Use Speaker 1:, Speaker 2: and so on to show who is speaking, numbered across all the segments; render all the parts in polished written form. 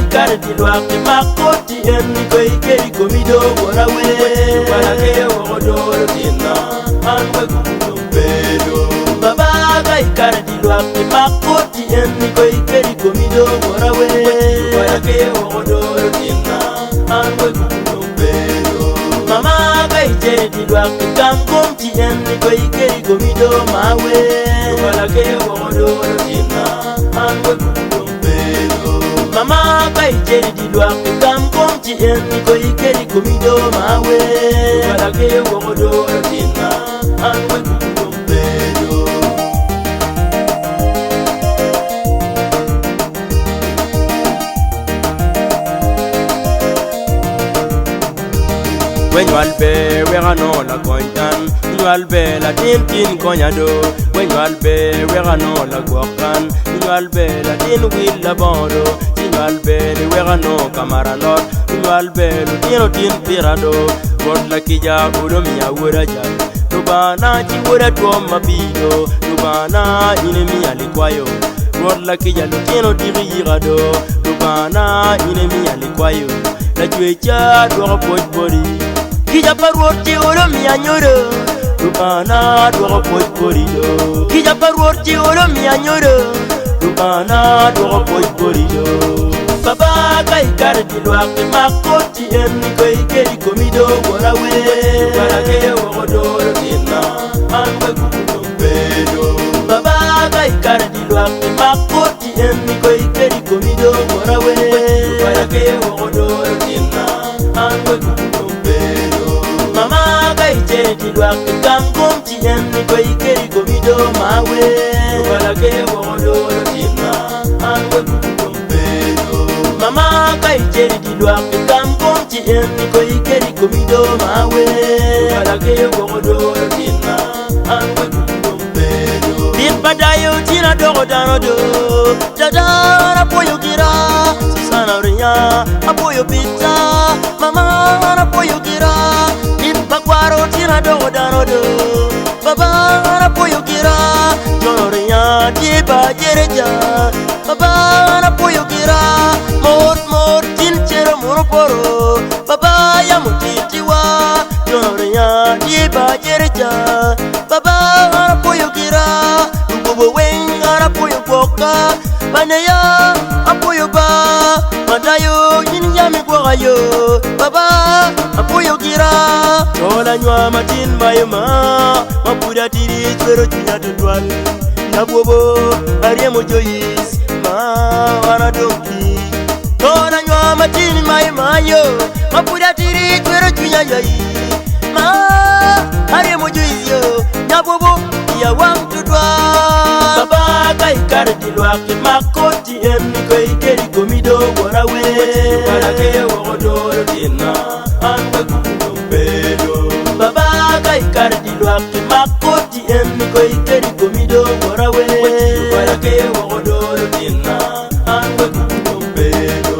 Speaker 1: kar di luak di makoti en ko ikeri komido borawe wala ke wodoro tinna an we kudo bedo baba kai kar di luak di makoti en ko ikeri komido borawe wala ke wodoro tinna an we kudo bedo mama kai je di luak di kangom ti en ko ikeri komido mawe wala ke wodoro tinna an we kudo bedo mama kai je di luak di kangom ti en ko ikeri komido mawe wala ke wodoro tinna an we kudo bedo when you albe we gano la kontan you albe la tin konyado when you albe we gano la gokan you albe la tin will la bondo you albe we gano kamaranot you albe lu tin pirado god la kija udo mi awura jan rubana ji wura to mabido rubana ine mi alikwayo god la kija lu dirigado rubana ine mi alikwayo la juecha do pojbori Kija parwoti oro mi anyoro Rubana dwara pojborido Kija parwoti oro mi anyoro Rubana dwara pojborido Baba kai kardi lwaki makoti eni ko ikeri komido borawe Wala ke wodoro tinna anwe kukudo bedo Baba kai kardi lwaki makoti eni ko ikeri komido borawe Wala ke wodoro tinna anwe kukudo mama kai je di luak kangom ti en ko ikeri komido mawe wala ke wodoro tinna an we kudo bedo mama kai je di luak kangom ti en ko ikeri komido mawe wala ke wodoro tinna an we kudo bedo bipadayo tina dogo danodo dada apoyo kira sana rinya apoyo pizza mama apoyo kira Bakwaro tira do darodo Baba rapoyo kira Joronya tiba jereja Baba rapoyo kira Mor tinchero moroporo Baba ya mutitiwa Joronya tiba jereja Baba rapoyo kira Ubobo wenga rapoyo boka Baneya apoyo ba Madayo yinyami kwa yo Baba apoyo kira Tola nywa matin mayema Mapuda tiri twero chunya tutwal Nabobo ariemo joyis Ma wana donki Tola nywa matin mayema yo Mapuda tiri twero chunya yoyi Ma ariemo joyis yo Nabobo ya wang tutwal Baba kai kardi lwaki makoti eni ko ikeri komido borawe Wala ke wodoro tinna anwe kukudo bedo Baba kai kardi lwaki makoti eni ko ikeri komido borawe Wala ke wodoro tinna anwe kukudo bedo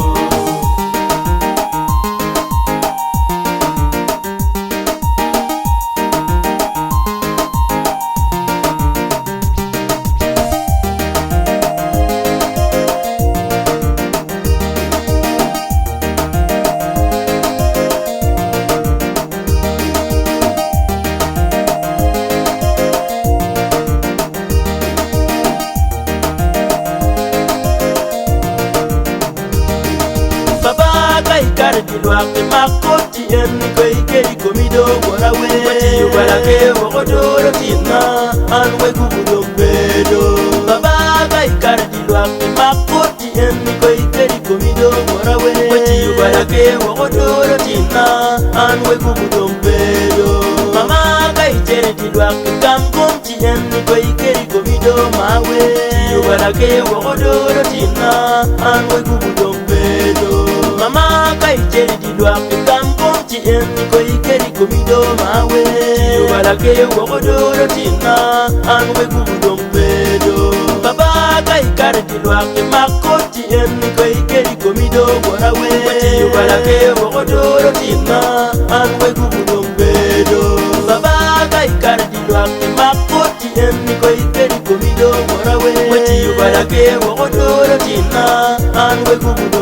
Speaker 1: Kardi lwaki makoti eni ko ikeri komido borawe Wala ke wodoro tinna anwe kukudo bedo Baba kai kardi lwaki makoti eni ko ikeri komido borawe Wala ke wodoro tinna anwe kukudo bedo Mama kai jedi lwaki kangom ti eni ko ikeri komido mawe Wala ke wodoro tinna anwe kukudo bedo Mama kai jeri di luak kangom ti en ko ikeri komido mawe Wala ke wodoro tinna anwe kukudo bedo Baba kai kar di luak makoti en ko ikeri komido borawe Wala ke wodoro tinna anwe kukudo bedo Baba kai kar di luak makoti en ko ikeri komido borawe Wala ke wodoro tinna anwe kukudo